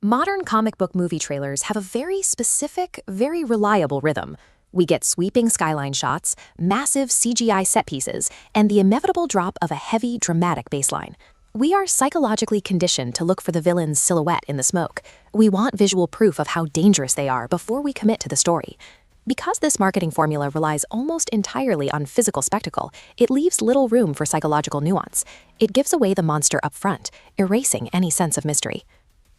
Modern comic book movie trailers have a very specific, very reliable rhythm. We get sweeping skyline shots, massive CGI set pieces, and the inevitable drop of a heavy, dramatic bassline. We are psychologically conditioned to look for the villain's silhouette in the smoke. We want visual proof of how dangerous they are before we commit to the story. Because this marketing formula relies almost entirely on physical spectacle, it leaves little room for psychological nuance. It gives away the monster up front, erasing any sense of mystery.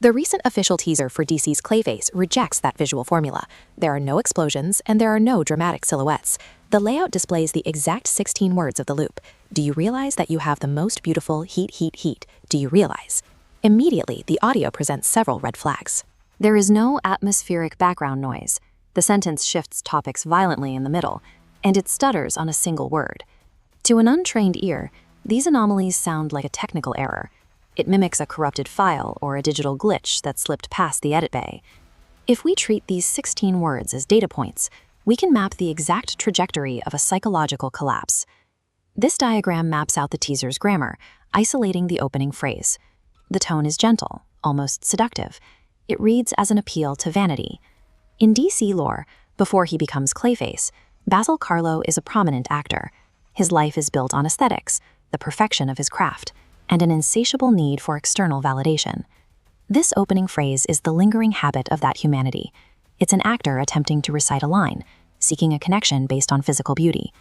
The recent official teaser for DC's Clayface rejects that visual formula. There are no explosions, and there are no dramatic silhouettes. The layout displays the exact 16 words of the loop. Do you realize that you have the most beautiful heat, heat, heat? Do you realize? Immediately, the audio presents several red flags. There is no atmospheric background noise. The sentence shifts topics violently in the middle, and it stutters on a single word. To an untrained ear, these anomalies sound like a technical error. It mimics a corrupted file or a digital glitch that slipped past the edit bay. If we treat these 16 words as data points, we can map the exact trajectory of a psychological collapse. This diagram maps out the teaser's grammar, isolating the opening phrase. The tone is gentle, almost seductive. It reads as an appeal to vanity. In DC lore, before he becomes Clayface, Basil Karlo is a prominent actor. His life is built on aesthetics, the perfection of his craft, and an insatiable need for external validation. This opening phrase is the lingering habit of that humanity. It's an actor attempting to recite a line, seeking a connection based on physical beauty.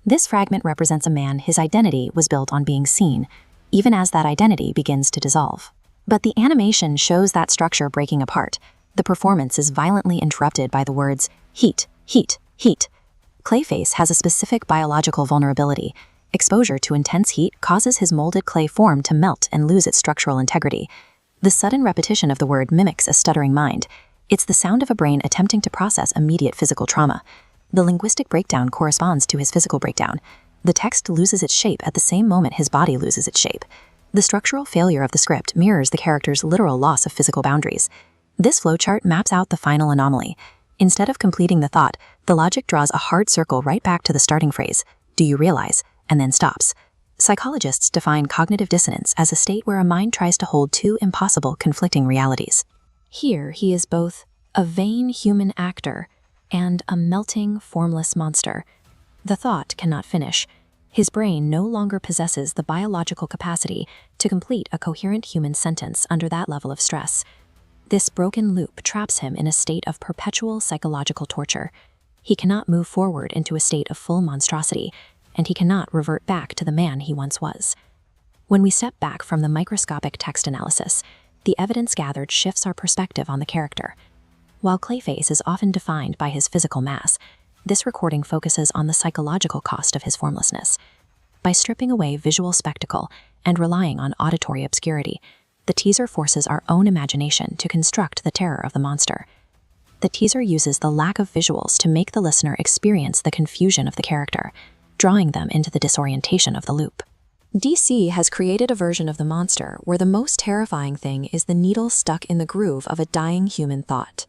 This fragment represents a man whose identity was built on being seen, even as that identity begins to dissolve. But the animation shows that structure breaking apart. The performance is violently interrupted by the words, heat, heat, heat. Clayface has a specific biological vulnerability. Exposure to intense heat causes his molded clay form to melt and lose its structural integrity. The sudden repetition of the word mimics a stuttering mind. It's the sound of a brain attempting to process immediate physical trauma. The linguistic breakdown corresponds to his physical breakdown. The text loses its shape at the same moment his body loses its shape. The structural failure of the script mirrors the character's literal loss of physical boundaries. This flowchart maps out the final anomaly. Instead of completing the thought, the logic draws a hard circle right back to the starting phrase, "Do you realize?" and then stops. Psychologists define cognitive dissonance as a state where a mind tries to hold two impossible, conflicting realities. Here, he is both a vain human actor and a melting, formless monster. The thought cannot finish. His brain no longer possesses the biological capacity to complete a coherent human sentence under that level of stress. This broken loop traps him in a state of perpetual psychological torture. He cannot move forward into a state of full monstrosity, and he cannot revert back to the man he once was. When we step back from the microscopic text analysis, the evidence gathered shifts our perspective on the character. While Clayface is often defined by his physical mass, this recording focuses on the psychological cost of his formlessness. By stripping away visual spectacle and relying on auditory obscurity, the teaser forces our own imagination to construct the terror of the monster. The teaser uses the lack of visuals to make the listener experience the confusion of the character, drawing them into the disorientation of the loop. DC has created a version of the monster where the most terrifying thing is the needle stuck in the groove of a dying human thought.